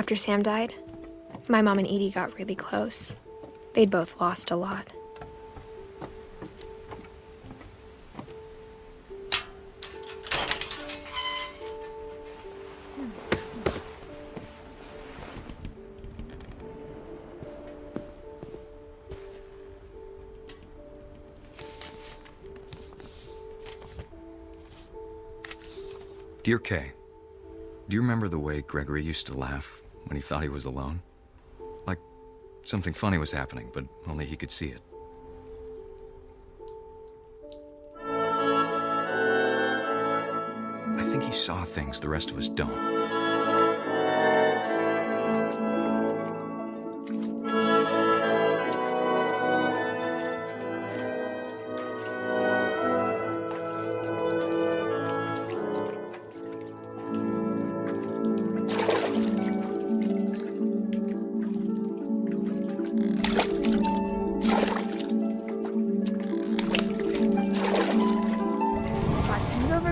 After Sam died, my mom and Edie got really close. They'd both lost a lot. Dear Kay, do you remember the way Gregory used to laugh when he thought he was alone? Like something funny was happening, but only he could see it. I think he saw things the rest of us don't.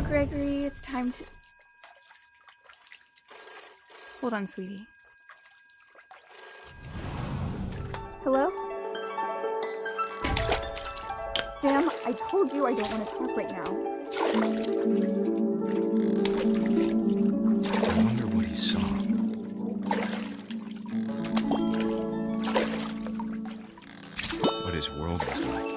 Gregory, it's time to... Hold on, sweetie. Hello? Sam, I told you I don't want to talk right now. I wonder what he saw. What his world was like.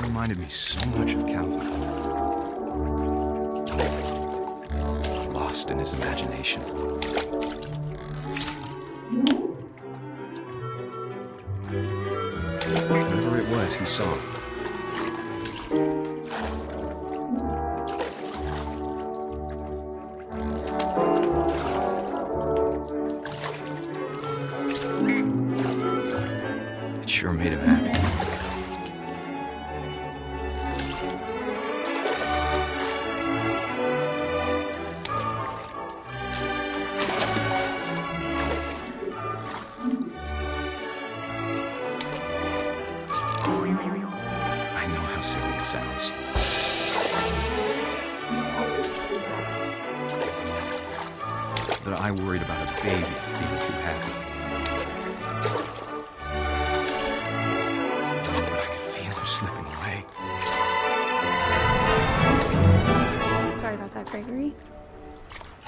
Reminded me so much of Calvin. Lost in his imagination. Whatever it was he saw. It sure made him happy. Sounds. That I worried about a baby being too happy. But I could feel him slipping away. Sorry about that, Gregory.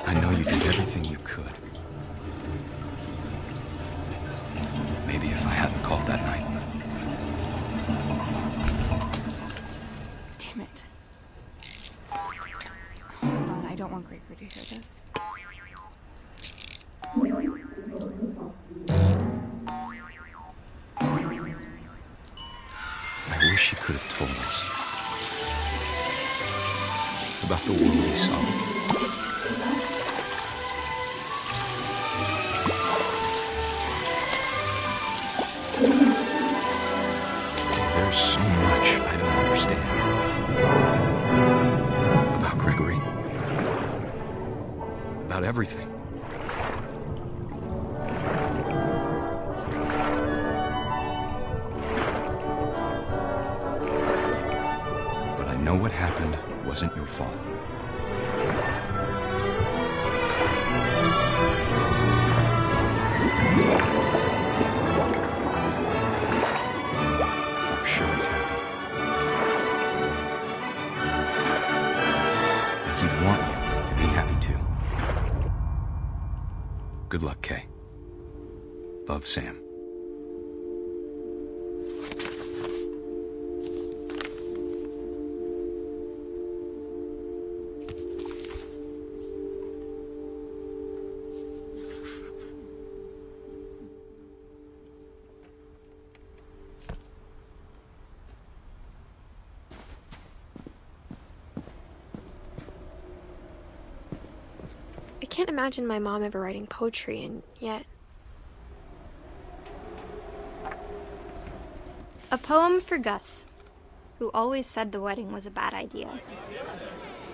I know you did everything you could. Maybe if I hadn't called that night. Damn it. Hold on, I don't want Gregory to hear this. I wish he could have told us about the world he saw. There's so much I don't understand about Gregory, about everything. But I know what happened wasn't your fault. I'm sure he's happy. And he'd want you to be happy too. Good luck, Kay. Love, Sam. I can't imagine my mom ever writing poetry, and yet... A poem for Gus, who always said the wedding was a bad idea.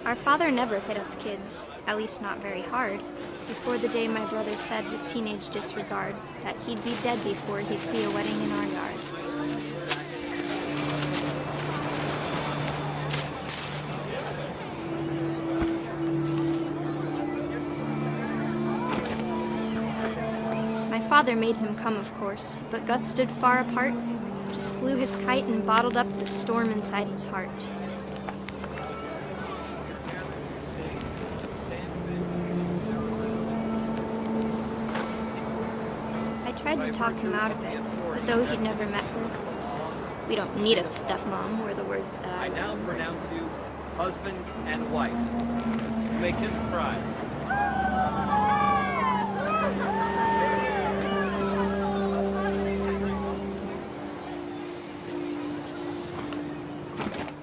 Our father never hit us kids, at least not very hard, before the day my brother said with teenage disregard that he'd be dead before he'd see a wedding in our yard. father made him come, of course, but Gus stood far apart, just flew his kite and bottled up the storm inside his heart. I tried to talk him out of it, but though he'd never met her, "We don't need a stepmom," were the words that I now pronounce you husband and wife. You may kiss the bride.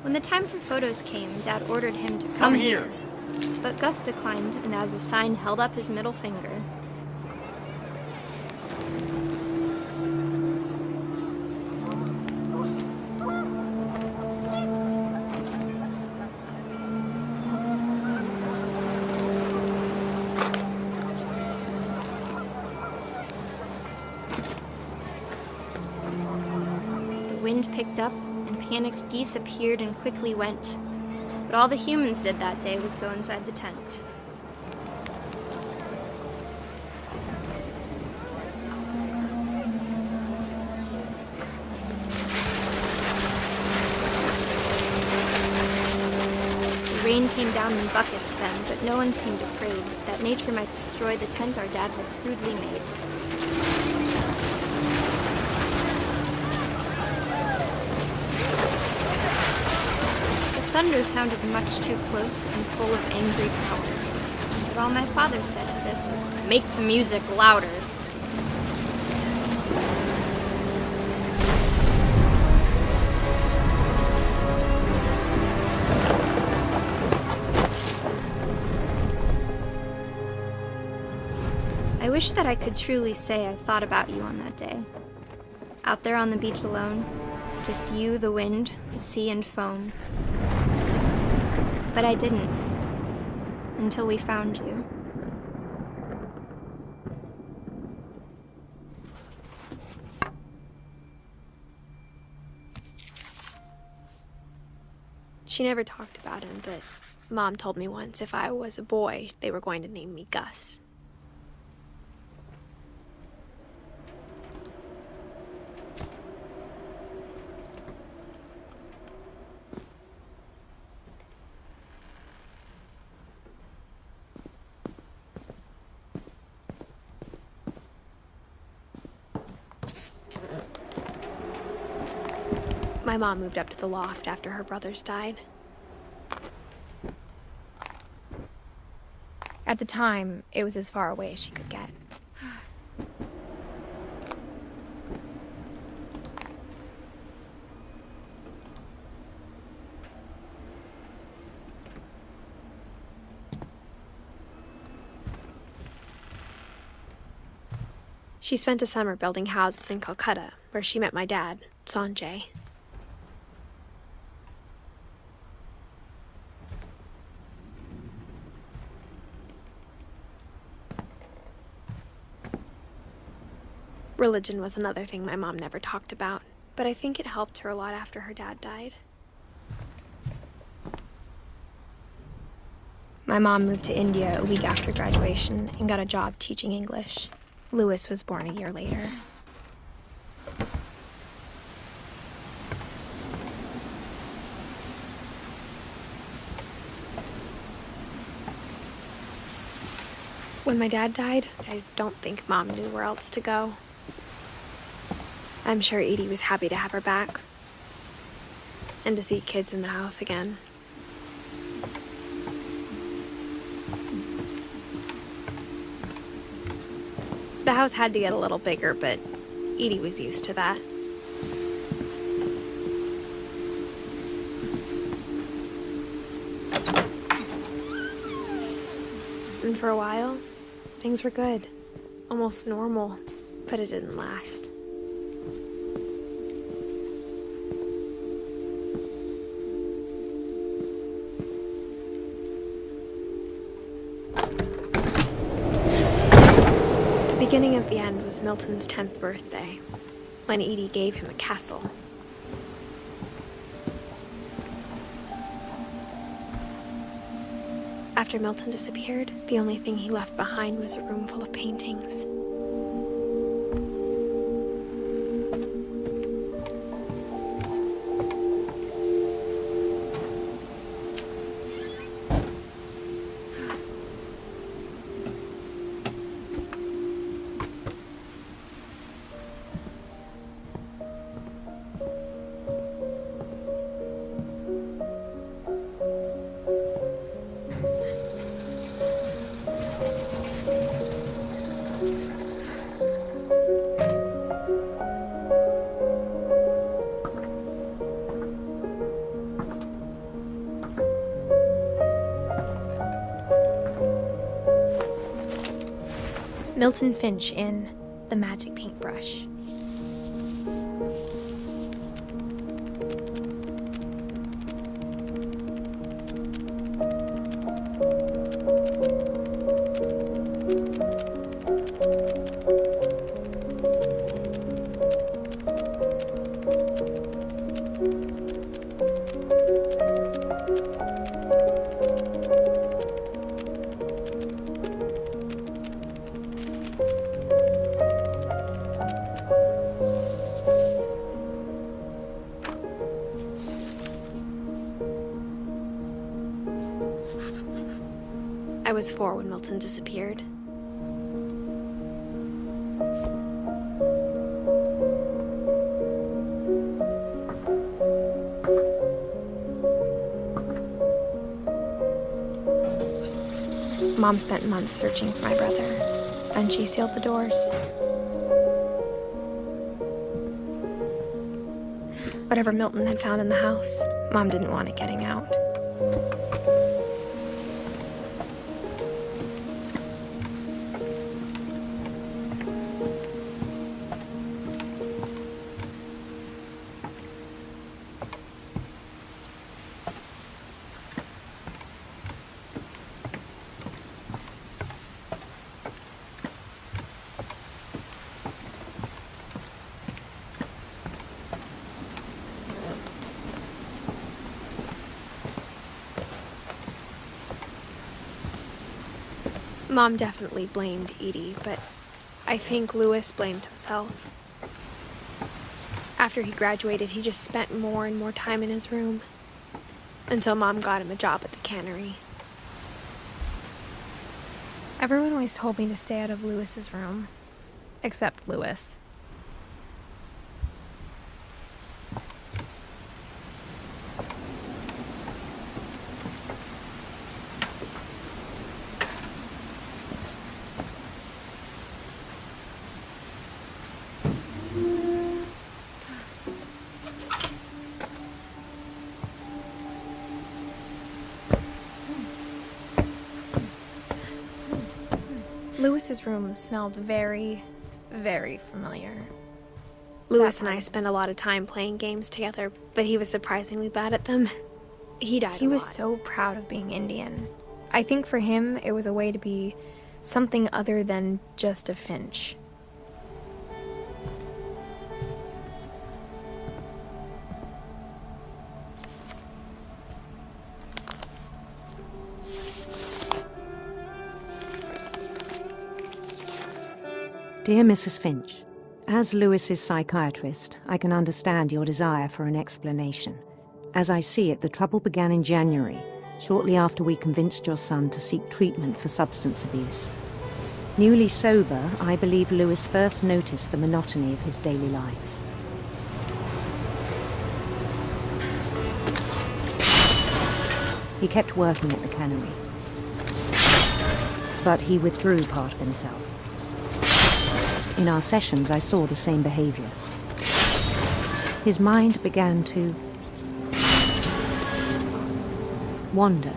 When the time for photos came, Dad ordered him to come here. But Gus declined, and as a sign held up his middle finger. The wind picked up, and panicked geese appeared and quickly went. But all the humans did that day was go inside the tent. The rain came down in buckets then, but no one seemed afraid that nature might destroy the tent our dad had crudely made. Thunder sounded much too close and full of angry power. But all my father said to this was, "Make the music louder." I wish that I could truly say I thought about you on that day. Out there on the beach alone, just you, the wind, the sea, and foam. But I didn't, until we found you. She never talked about him, but Mom told me once if I was a boy, they were going to name me Gus. My mom moved up to the loft after her brothers died. At the time, it was as far away as she could get. She spent a summer building houses in Calcutta, where she met my dad, Sanjay. Religion was another thing my mom never talked about, but I think it helped her a lot after her dad died. My mom moved to India a week after graduation and got a job teaching English. Louis was born a year later. When my dad died, I don't think Mom knew where else to go. I'm sure Edie was happy to have her back and to see kids in the house again. The house had to get a little bigger, but Edie was used to that. And for a while, things were good, almost normal, but it didn't last. The beginning of the end was Milton's 10th birthday, when Edie gave him a castle. After Milton disappeared, the only thing he left behind was a room full of paintings. Milton Finch in The Magic Paintbrush. I was 4 when Milton disappeared. Mom spent months searching for my brother. Then she sealed the doors. Whatever Milton had found in the house, Mom didn't want it getting out. Mom definitely blamed Edie, but I think Louis blamed himself. After he graduated, he just spent more and more time in his room, until Mom got him a job at the cannery. Everyone always told me to stay out of Louis's room, except Louis. Louis's room smelled very, very familiar. Louis and I spent a lot of time playing games together, but he was surprisingly bad at them. He died a lot. Was so proud of being Indian. I think for him, it was a way to be something other than just a Finch. Dear Mrs. Finch, as Louis's psychiatrist, I can understand your desire for an explanation. As I see it, the trouble began in January, shortly after we convinced your son to seek treatment for substance abuse. Newly sober, I believe Louis first noticed the monotony of his daily life. He kept working at the cannery, but he withdrew part of himself. In our sessions, I saw the same behavior. His mind began to wander.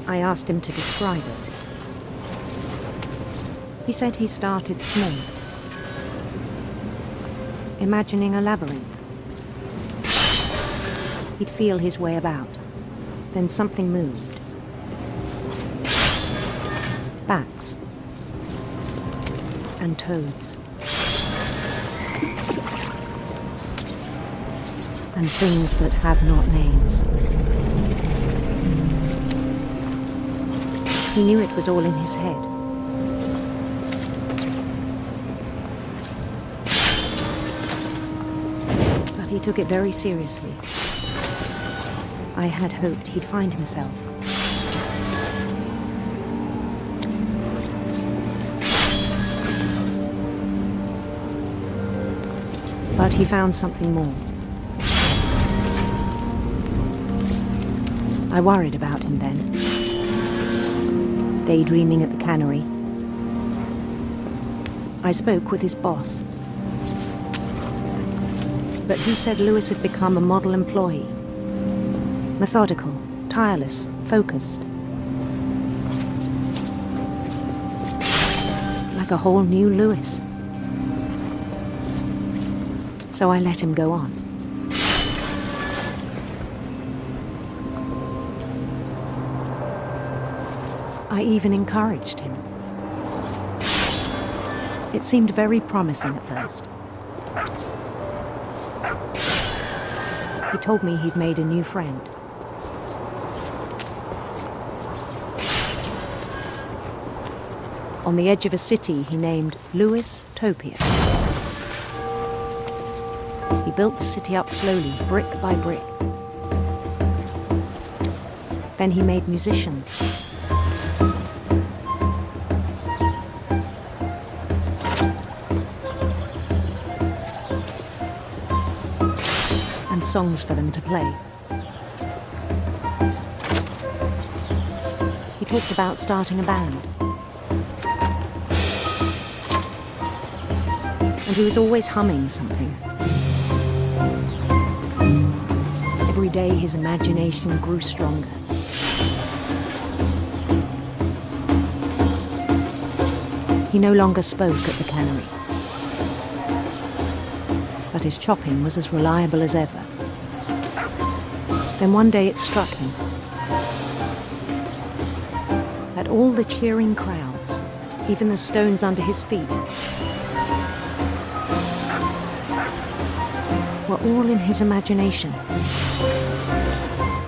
I asked him to describe it. He said he started small, imagining a labyrinth. He'd feel his way about. Then something moved. Bats and toads and things that have not names. He knew it was all in his head. But he took it very seriously. I had hoped he'd find himself. But he found something more. I worried about him then. Daydreaming at the cannery. I spoke with his boss. But he said Louis had become a model employee. Methodical, tireless, focused. like a whole new Lewis. So I let him go on. I even encouraged him. It seemed very promising at first. He told me he'd made a new friend. On the edge of a city he named Lewis Topia. He built the city up slowly, brick by brick. Then he made musicians. And songs for them to play. He talked about starting a band. And he was always humming something. Every day his imagination grew stronger. He no longer spoke at the cannery, but his chopping was as reliable as ever. Then one day it struck him that all the cheering crowds, even the stones under his feet, were all in his imagination,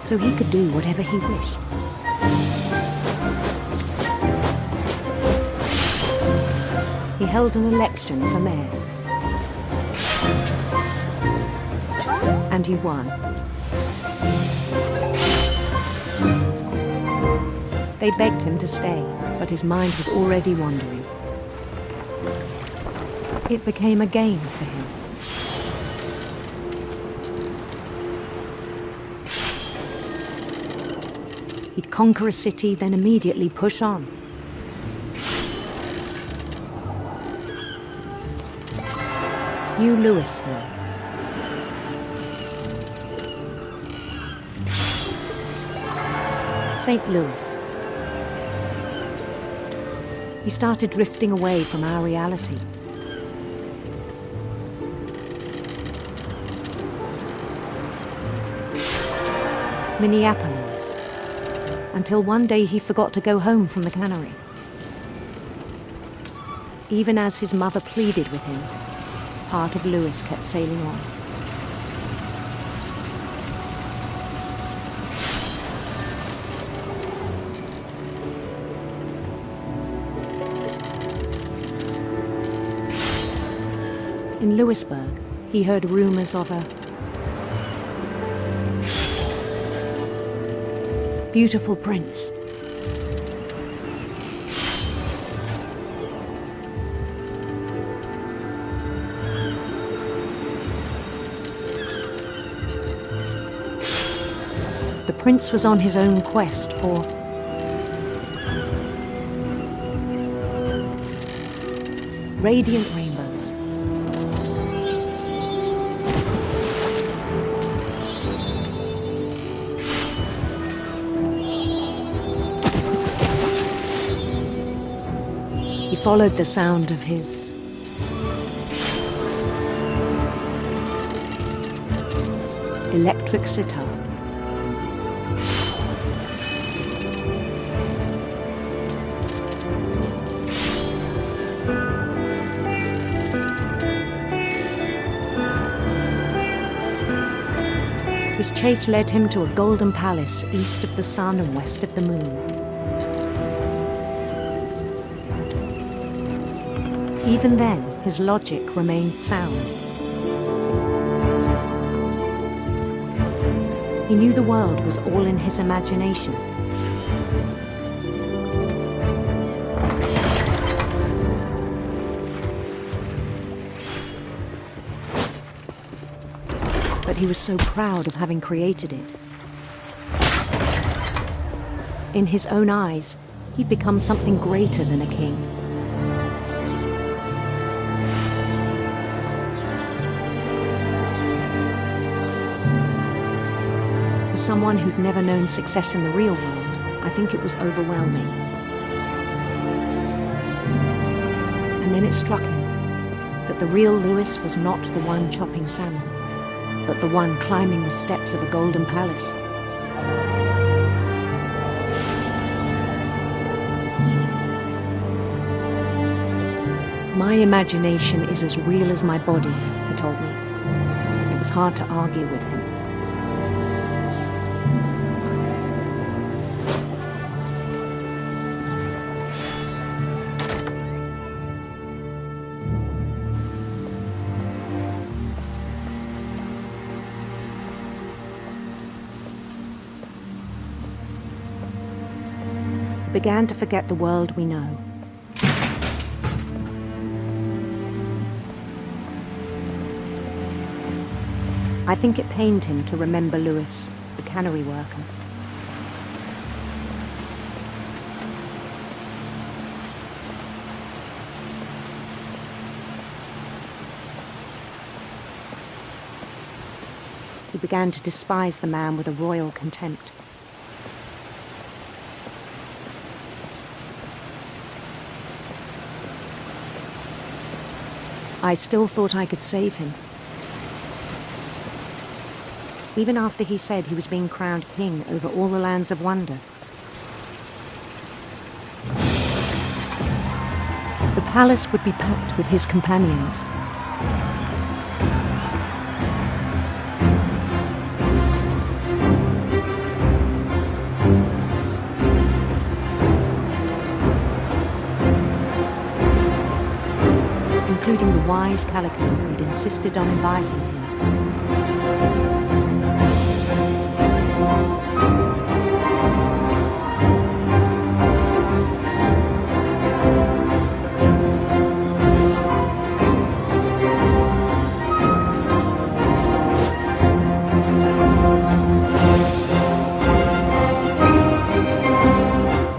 so he could do whatever he wished. He held an election for mayor, and he won. They begged him to stay, but his mind was already wandering. It became a game for him. He'd conquer a city, then immediately push on. New Louisville. St. Louis. He started drifting away from our reality. Minneapolis. Until one day he forgot to go home from the cannery. Even as his mother pleaded with him, part of Lewis kept sailing on. In Lewisburg, he heard rumors of a beautiful prince. The prince was on his own quest for radiant rainbows. He followed the sound of his electric sitar. His chase led him to a golden palace east of the sun and west of the moon. Even then, his logic remained sound. He knew the world was all in his imagination. But he was so proud of having created it. In his own eyes, he'd become something greater than a king. For someone who'd never known success in the real world, I think it was overwhelming. And then it struck him that the real Lewis was not the one chopping salmon, but the one climbing the steps of a golden palace. My imagination is as real as my body, he told me. It was hard to argue with him. He began to forget the world we know. I think it pained him to remember Lewis, the cannery worker. He began to despise the man with a royal contempt. I still thought I could save him. Even after he said he was being crowned king over all the lands of wonder. The palace would be packed with his companions. Including the wise Calico who'd insisted on inviting him.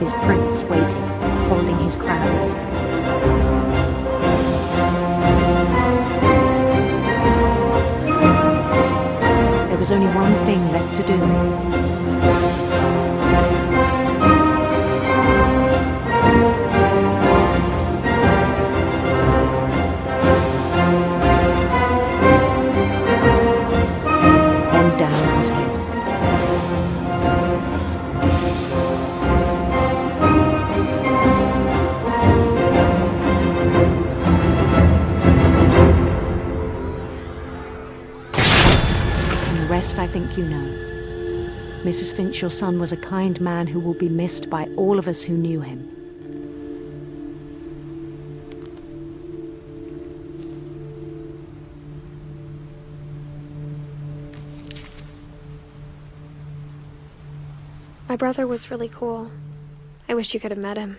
His prince waited, holding his crown. There was only one thing left to do. Bend down his head. I think you know. Mrs. Finch, your son was a kind man who will be missed by all of us who knew him. My brother was really cool. I wish you could have met him.